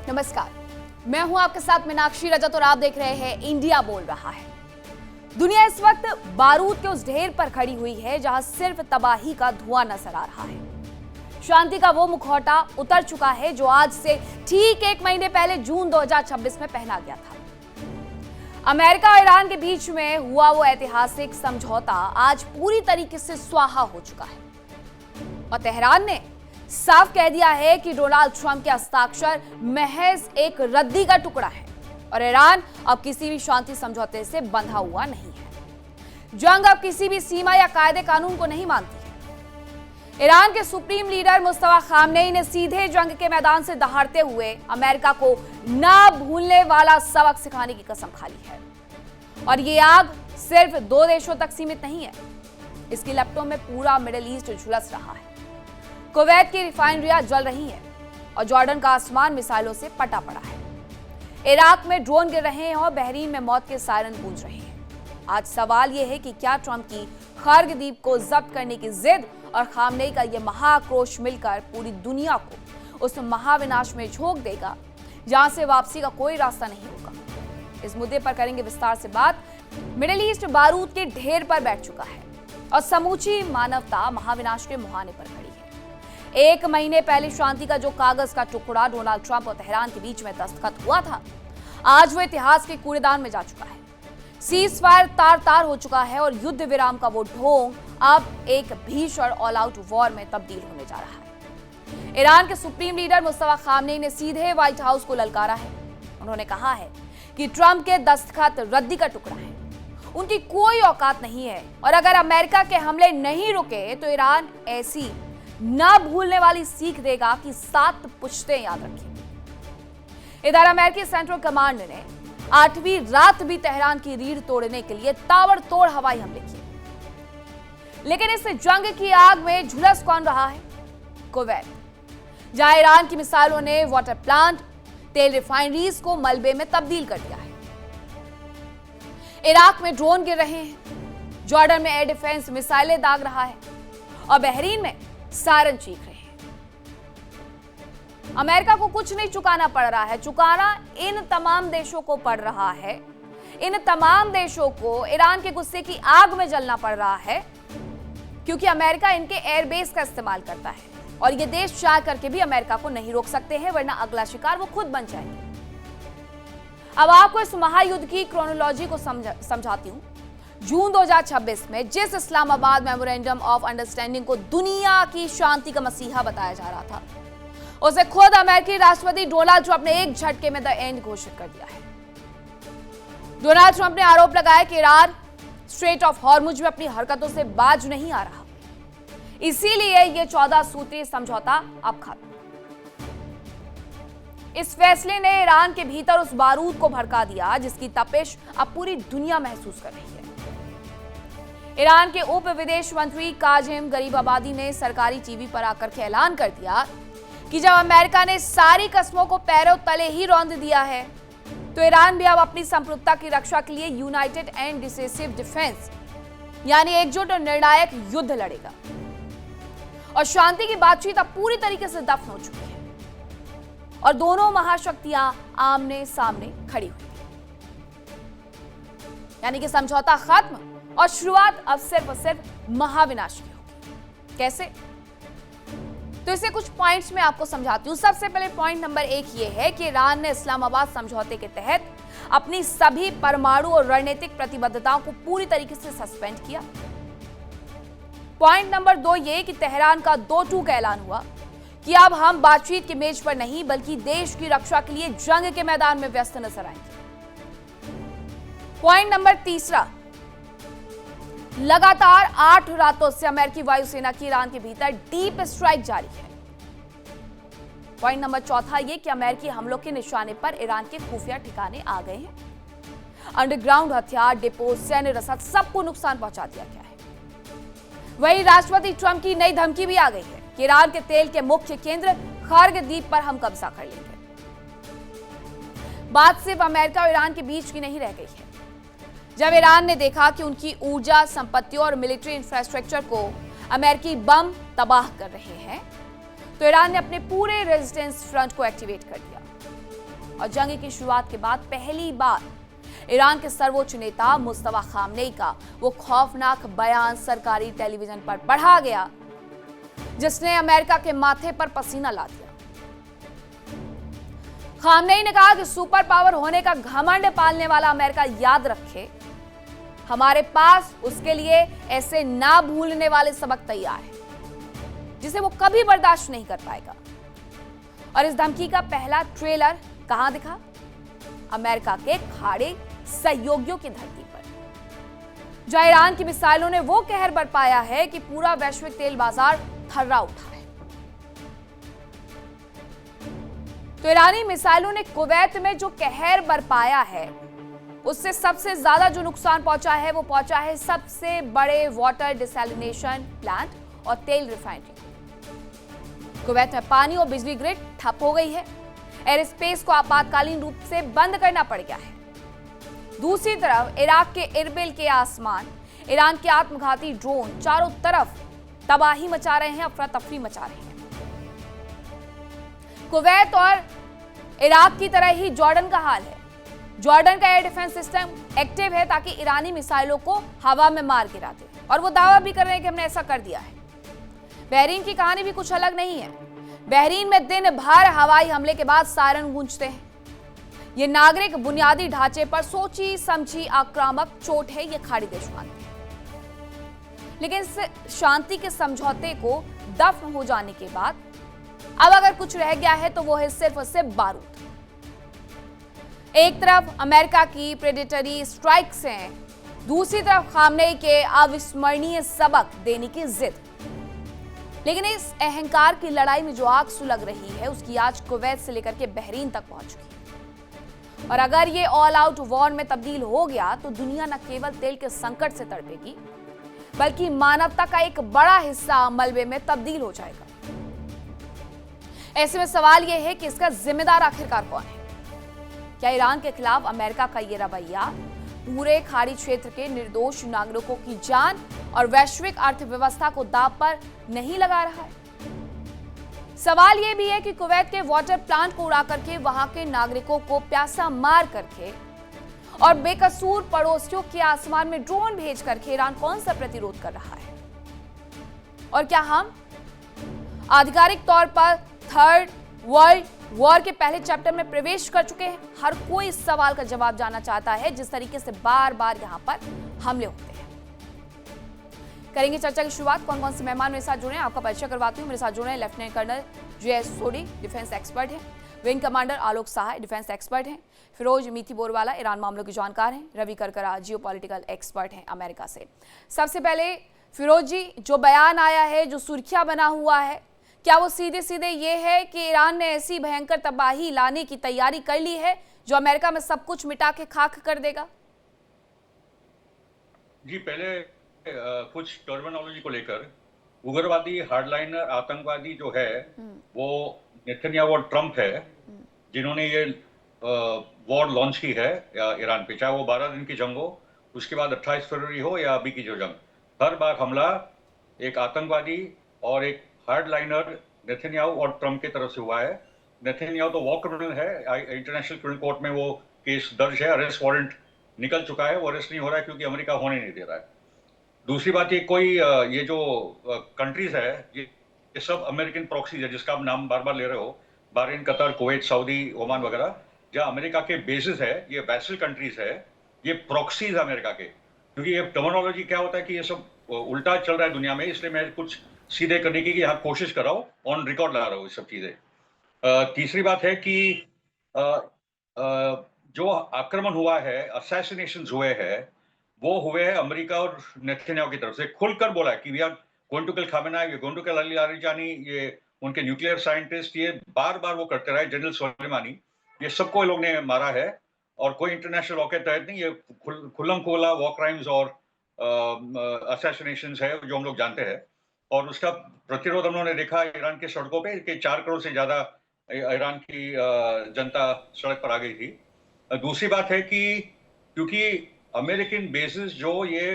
नमस्कार, मैं हूं आपके साथ मीनाक्षी रजत और आप देख रहे हैं इंडिया बोल रहा है। दुनिया इस वक्त बारूद के उस ढेर पर खड़ी हुई है जहां सिर्फ तबाही का धुआं नजर आ रहा है। शांति का वो मुखौटा उतर चुका है जो आज से ठीक 1 महीने पहले जून 2026 में पहना गया था। अमेरिका और ईरान के बीच में हुआ वो ऐतिहासिक समझौता आज पूरी तरीके से स्वाहा हो चुका है और तेहरान ने साफ कह दिया है कि डोनाल्ड ट्रंप के हस्ताक्षर महज एक रद्दी का टुकड़ा है और ईरान अब किसी भी शांति समझौते से बंधा हुआ नहीं है। जंग अब किसी भी सीमा या कायदे कानून को नहीं मानती है। ईरान के सुप्रीम लीडर मुस्तफा खामनेई ने सीधे जंग के मैदान से दहाड़ते हुए अमेरिका को ना भूलने वाला सबक सिखाने की कसम खा ली है। और ये आग सिर्फ 2 देशों तक सीमित नहीं है, इसकी लपटों में पूरा मिडिल ईस्ट झुलस रहा है। कुवैत की रिफाइनरियां जल रही हैं और जॉर्डन का आसमान मिसाइलों से पटा पड़ा है। इराक में ड्रोन गिर रहे हैं और बहरीन में मौत के सायरन गूंज रहे हैं। आज सवाल यह है कि क्या ट्रंप की खर्ग द्वीप को जब्त करने की जिद और खामनेई का यह महाक्रोश मिलकर पूरी दुनिया को उस महाविनाश में झोंक देगा जहां से वापसी का कोई रास्ता नहीं होगा। इस मुद्दे पर करेंगे विस्तार से बात। मिडिल ईस्ट बारूद के ढेर पर बैठ चुका है और समूची मानवता महाविनाश के मुहाने पर खड़ी है। 1 महीने पहले शांति का जो कागज का टुकड़ा डोनाल्ड ट्रंप और तेहरान के बीच में दस्तखत हुआ था, आज वो इतिहास के कूड़ेदान में जा चुका है। सीज फायर तार तार हो चुका है और युद्ध विराम का वो ढोंग अब एक भीषण ऑल आउट वॉर में तब्दील होने जा रहा है। ईरान के सुप्रीम लीडर मुस्तफा खामनेई ने सीधे व्हाइट हाउस को ललकारा है। उन्होंने कहा है कि ट्रंप के दस्तखत रद्दी का टुकड़ा है, उनकी कोई औकात नहीं है और अगर अमेरिका के हमले नहीं रुके तो ईरान ऐसी ना भूलने वाली सीख देगा कि 7 पुश्तें याद रखें। इधर अमेरिकी सेंट्रल कमांड ने 8वीं रात भी तेहरान की रीढ़ तोड़ने के लिए ताबड़तोड़ हवाई हमले किए। लेकिन इस जंग की आग में झुलस कौन रहा है? कुवैत, जहां ईरान की मिसाइलों ने वाटर प्लांट, तेल रिफाइनरीज को मलबे में तब्दील कर दिया है। इराक में ड्रोन गिर रहे हैं, जॉर्डन में एयर डिफेंस मिसाइलें दाग रहा है और बहरीन में सायरन चीख रहे हैं। अमेरिका को कुछ नहीं चुकाना पड़ रहा है, चुकाना इन तमाम देशों को पड़ रहा है। इन तमाम देशों को ईरान के गुस्से की आग में जलना पड़ रहा है क्योंकि अमेरिका इनके एयरबेस का इस्तेमाल करता है और ये देश चाह करके भी अमेरिका को नहीं रोक सकते हैं, वरना अगला शिकार वो खुद बन जाएंगे। अब आपको इस महायुद्ध की क्रोनोलॉजी को समझाती हूं। जून 2026 में जिस इस्लामाबाद मेमोरेंडम ऑफ अंडरस्टैंडिंग को दुनिया की शांति का मसीहा बताया जा रहा था, उसे खुद अमेरिकी राष्ट्रपति डोनाल्ड ट्रंप ने एक झटके में द एंड घोषित कर दिया है। डोनाल्ड ट्रंप ने आरोप लगाया कि ईरान स्ट्रेट ऑफ हॉर्मुज में अपनी हरकतों से बाज नहीं आ रहा, इसीलिए यह 14 सूत्रीय समझौता अब खत्म। इस फैसले ने ईरान के भीतर उस बारूद को भड़का दिया जिसकी तपिश अब पूरी दुनिया महसूस कर रही है। ईरान के उप विदेश मंत्री काजिम गरीबाबादी ने सरकारी टीवी पर आकर के ऐलान कर दिया कि जब अमेरिका ने सारी कस्मों को पैरों तले ही रौंद दिया है तो ईरान भी अब अपनी संप्रभुता की रक्षा के लिए यूनाइटेड एंड डिसिसिव डिफेंस यानी एकजुट और निर्णायक युद्ध लड़ेगा और शांति की बातचीत अब पूरी तरीके से दफन हो चुकी है और दोनों महाशक्तियां आमने सामने खड़ी हुई हैं। यानी कि समझौता खत्म और शुरुआत अब सिर्फ और सिर्फ महाविनाश की होगी। कैसे? तो इसे कुछ पॉइंट्स में आपको समझाती हूं। सबसे पहले पॉइंट नंबर 1 ये है कि ईरान ने इस्लामाबाद समझौते के तहत अपनी सभी परमाणु और रणनीतिक प्रतिबद्धताओं को पूरी तरीके से सस्पेंड किया। पॉइंट नंबर 2 ये कि तेहरान का 2-2 का ऐलान हुआ कि अब हम बातचीत की मेज पर नहीं बल्कि देश की रक्षा के लिए जंग के मैदान में व्यस्त नजर आएंगे। पॉइंट नंबर 3, लगातार 8 रातों से अमेरिकी वायुसेना की ईरान के भीतर डीप स्ट्राइक जारी है। पॉइंट नंबर 4 यह कि अमेरिकी हमलों के निशाने पर ईरान के खुफिया ठिकाने आ गए हैं। अंडरग्राउंड हथियार, डिपो, सैन्य रसद सबको नुकसान पहुंचा दिया गया है। वहीं राष्ट्रपति ट्रंप की नई धमकी भी आ गई है कि ईरान के तेल के मुख्य केंद्र खर्ग द्वीप पर हम कब्जा कर लेंगे। बात सिर्फ अमेरिका और ईरान के बीच की नहीं रह गई है। जब ईरान ने देखा कि उनकी ऊर्जा संपत्तियों और मिलिट्री इंफ्रास्ट्रक्चर को अमेरिकी बम तबाह कर रहे हैं तो ईरान ने अपने पूरे रेजिस्टेंस फ्रंट को एक्टिवेट कर दिया। और जंग की शुरुआत के बाद पहली बार ईरान के सर्वोच्च नेता मुस्तफा खामनेई का वो खौफनाक बयान सरकारी टेलीविजन पर पढ़ा गया, जिसने अमेरिका के माथे पर पसीना ला दिया। खामनेई ने कहा कि सुपर पावर होने का घमंड पालने वाला अमेरिका याद रखे, हमारे पास उसके लिए ऐसे ना भूलने वाले सबक तैयार है जिसे वो कभी बर्दाश्त नहीं कर पाएगा। और इस धमकी का पहला ट्रेलर कहां दिखा? अमेरिका के खाड़ी सहयोगियों की धरती पर, जहां ईरान की मिसाइलों ने वो कहर बरपाया है कि पूरा वैश्विक तेल बाजार थर्रा उठा है। तो ईरानी मिसाइलों ने कुवैत में जो कहर बरपाया है, उससे सबसे ज्यादा जो नुकसान पहुंचा है वो पहुंचा है सबसे बड़े वाटर डिसैलिनेशन प्लांट और तेल रिफाइनरी। कुवैत में पानी और बिजली ग्रिड ठप हो गई है। एयर स्पेस को आपातकालीन रूप से बंद करना पड़ गया है। दूसरी तरफ इराक के इरबिल के आसमान, ईरान के आत्मघाती ड्रोन चारों तरफ तबाही मचा रहे हैं, अफरा तफरी मचा रहे हैं। कुवैत और इराक की तरह ही जॉर्डन का हाल है। जॉर्डन का एयर डिफेंस सिस्टम एक्टिव है ताकि ईरानी मिसाइलों को हवा में मार गिरा दे, और वो दावा भी कर रहे हैं कि हमने ऐसा कर दिया है। बहरीन की कहानी भी कुछ अलग नहीं है। बहरीन में दिन भर हवाई हमले के बाद सायरन गूंजते हैं। ये नागरिक बुनियादी ढांचे पर सोची समझी आक्रामक चोट है, ये खाड़ी देश मानते हैं। लेकिन इस शांति के समझौते को दफन हो जाने के बाद अब अगर कुछ रह गया है तो वो है सिर्फ और सिर्फ बारूद। एक तरफ अमेरिका की प्रेडेटरी स्ट्राइक्स हैं, दूसरी तरफ खामनेई के अविस्मरणीय सबक देने की जिद। लेकिन इस अहंकार की लड़ाई में जो आग सुलग रही है, उसकी आज कुवैत से लेकर के बहरीन तक पहुंच चुकी है। और अगर ये ऑल आउट वॉर में तब्दील हो गया तो दुनिया न केवल तेल के संकट से तड़पेगी, बल्कि मानवता का एक बड़ा हिस्सा मलबे में तब्दील हो जाएगा। ऐसे में सवाल यह है कि इसका जिम्मेदार आखिरकार कौन है? क्या ईरान के खिलाफ अमेरिका का यह रवैया पूरे खाड़ी क्षेत्र के निर्दोष नागरिकों की जान और वैश्विक अर्थव्यवस्था को दांव पर नहीं लगा रहा है? सवाल यह भी है कि कुवैत के वाटर प्लांट को उड़ा करके वहां के नागरिकों को प्यासा मार करके और बेकसूर पड़ोसियों के आसमान में ड्रोन भेज करके ईरान कौन सा प्रतिरोध कर रहा है? और क्या हम आधिकारिक तौर पर थर्ड वर्ल्ड वॉर के पहले चैप्टर में प्रवेश कर चुके हैं? हर कोई इस सवाल का जवाब जानना चाहता है, जिस तरीके से बार बार यहां पर हमले होते हैं। करेंगे चर्चा की शुरुआत। कौन कौन से मेहमान मेरे साथ जुड़े हैं आपका परिचय करवाती हूं। मेरे साथ जुड़े हैं लेफ्टिनेंट कर्नल जे.एस. सोडी, डिफेंस एक्सपर्ट हैं। विंग कमांडर आलोक सहाय, डिफेंस एक्सपर्ट हैं। फिरोज मीठी बोरवाला, ईरान मामलों के जानकार हैं। रवि करकरा, जियोपॉलिटिकल एक्सपर्ट हैं अमेरिका से। सबसे पहले फिरोज जी, जो बयान आया है, जो सुर्खियां बना हुआ है, क्या वो सीधे सीधे ये है कि ईरान ने ऐसी भयंकर तबाही लाने की तैयारी कर ली है जो अमेरिका में सब कुछ मिटा के खाक कर देगा? जी, पहले कुछ टर्मिनोलॉजी को लेकर, उग्रवादी हार्डलाइनर आतंकवादी जो है वो नेतन्याहू और ट्रंप है, जिन्होंने ये वॉर लॉन्च की है ईरान पे, चाहे वो 12 दिन की जंग हो, उसके बाद 28 फरवरी हो या अभी की जो जंग, हर बार हमला एक आतंकवादी और एक हार्डलाइनर नेतन्याहू और ट्रंप की तरफ से हुआ है। नेतन्याहू तो वॉर क्रिमिनल है, इंटरनेशनल क्रिमिनल कोर्ट में वो केस दर्ज है, अरेस्ट वारंट निकल चुका है, वो अरेस्ट नहीं हो रहा है क्योंकि अमेरिका होने नहीं दे रहा है। दूसरी बात, ये जो कंट्रीज है, ये सब अमेरिकन प्रॉक्सीज है, जिसका आप नाम बार बार ले रहे हो, Bahrain, Qatar, Kuwait, Saudi, Oman वगैरह, जहाँ अमेरिका के बेसिस है, ये वैसल कंट्रीज है, ये प्रॉक्सीज अमेरिका के। क्योंकि ये टर्मिनोलॉजी क्या होता है कि ये सब उल्टा चल रहा है दुनिया में, इसलिए मैं कुछ सीधे करने की यहाँ कोशिश कर रहा हूँ, ऑन रिकॉर्ड ला रहा हूँ ये सब चीजें। तीसरी बात है कि जो आक्रमण हुआ है, असैसिनेशंस हुए हैं, वो हुए हैं अमेरिका और नेतन्याहू की तरफ से। खुलकर बोला है कि we are going to kill Khamenei, we are going to kill Ali Larijani, ये उनके न्यूक्लियर साइंटिस्ट, ये बार बार वो करते रहे, जनरल सुलेमानी, ये सबको लोग ने मारा है। और कोई इंटरनेशनल लॉ के तहत नहीं, ये खुल्लम खुला वॉर क्राइम्स और असैसिनेशंस है जो हम लोग जानते हैं। और उसका प्रतिरोध हम लोगों ने देखा ईरान के सड़कों पे कि 4 करोड़ से ज्यादा ईरान की जनता सड़क पर आ गई थी। दूसरी बात है कि क्योंकि अमेरिकन बेसिस जो ये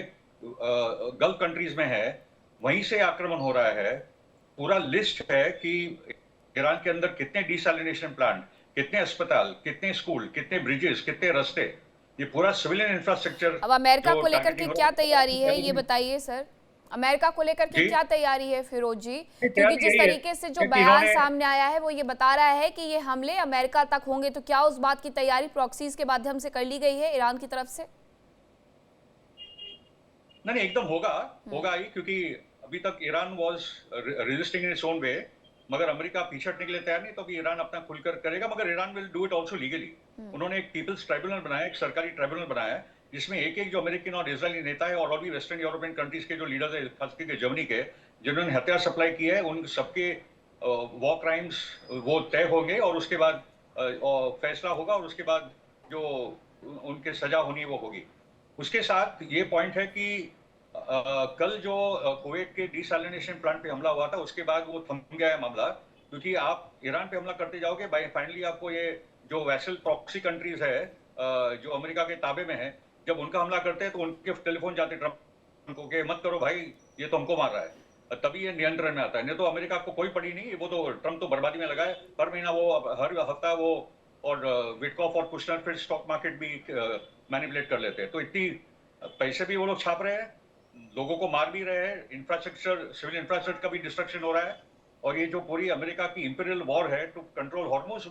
गल्फ कंट्रीज में है, वहीं से आक्रमण हो रहा है। पूरा लिस्ट है कि ईरान के अंदर कितने डिसैलिनेशन प्लांट, कितने अस्पताल, कितने स्कूल, कितने ब्रिजेस, कितने रास्ते, ये पूरा सिविलियन इंफ्रास्ट्रक्चर। अब अमेरिका को लेकर के क्या तैयारी है ये बताइए सर। अमेरिका को लेकर के क्या तैयारी है फिरोज जी, क्योंकि जिस तरीके से जो बयान सामने आया है वो ये बता रहा है कि ये हमले अमेरिका तक होंगे, तो क्या उस बात की तैयारी प्रॉक्सीज के माध्यम से कर ली गई है ईरान की तरफ से? नहीं, एकदम होगा ही, क्योंकि अभी तक Iran was resisting in its own way, मगर अमेरिका पीछे हटने के लिए तैयार नहीं, तो अभी ईरान अपना खुलकर करेगा, मगर Iran will do it also legally. उन्होंने एक पीपल्स ट्राइब्यूनल बनाया, एक सरकारी ट्राइब्यूनल बनाया है, जिसमें एक जो अमेरिकन और इजरायली नेता है और भी वेस्टर्न यूरोपियन कंट्रीज के जो लीडर्स है, खास करके जर्मनी के, जिन्होंने हथियार सप्लाई किए हैं, उन सबके वॉर क्राइम्स वो तय होंगे और उसके बाद फैसला होगा, और उसके बाद जो उनके सजा होनी है वो होगी। उसके साथ ये पॉइंट है कि कल जो कुवैत के डिसैलिनेशन प्लांट पे हमला हुआ था, उसके बाद वो थम गया है मामला, क्योंकि आप ईरान पे हमला करते जाओगे, फाइनली आपको ये जो वैसल प्रॉक्सी कंट्रीज है जो अमेरिका के ताबे में है, जब उनका हमला करते हैं तो उनके टेलीफोन जाते ट्रम्प को कि मत करो भाई, ये तो हमको मार रहा है, तभी ये नियंत्रण में आता है। नहीं तो अमेरिका को कोई पड़ी नहीं, वो तो ट्रम्प तो बर्बादी में लगा है, हर महीना वो, हर हफ्ता वो, और विटकॉफ और कुशनर फिर स्टॉक मार्केट भी मैनिपुलेट कर लेते हैं। तो इतनी पैसे भी वो लोग छाप रहे हैं, लोगों को मार भी रहे हैं, इंफ्रास्ट्रक्चर, सिविल इंफ्रास्ट्रक्चर का भी डिस्ट्रक्शन हो रहा है, और ये जो पूरी अमेरिका की इंपीरियल वॉर है टू कंट्रोल हॉर्मुज,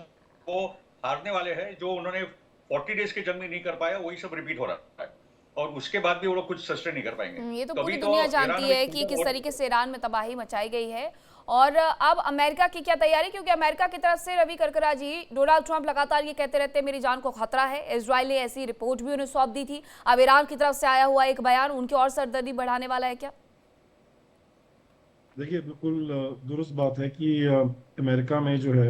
वो हारने वाले हैं। जो उन्होंने 40 डेज के जंग में नहीं कर पाया, वही सब रिपीट हो रहा है, और उसके बाद भी वो लोग कुछ सस्टेन नहीं कर पाएंगे। ये तो पूरी दुनिया जानती है कि किस तरीके से ईरान में तबाही मचाई गई है। और अब अमेरिका की क्या तैयारी, क्योंकि अमेरिका की तरफ से रवि करकरा जी, डोनाल्ड ट्रंप लगातार ये कहते रहते हैं मेरी जान को खतरा है, इजराइल ने ऐसी रिपोर्ट भी उन्हें सौंप दी थी, अब ईरान की तरफ से आया हुआ एक बयान उनकी और सरदर्दी बढ़ाने वाला है क्या? देखिए, बिल्कुल दुरुस्त बात है कि अमेरिका में जो है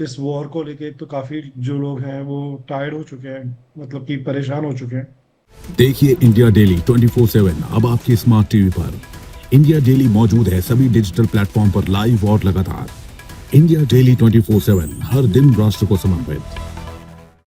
इस वॉर को लेके तो काफी जो लोग हैं वो टायर्ड हो चुके हैं, मतलब कि परेशान हो चुके हैं। देखिए इंडिया डेली 24/7 अब आपके स्मार्ट टीवी पर। इंडिया डेली मौजूद है सभी डिजिटल प्लेटफॉर्म पर लाइव और लगातार। इंडिया डेली 24/7 हर दिन राष्ट्र को समर्पित।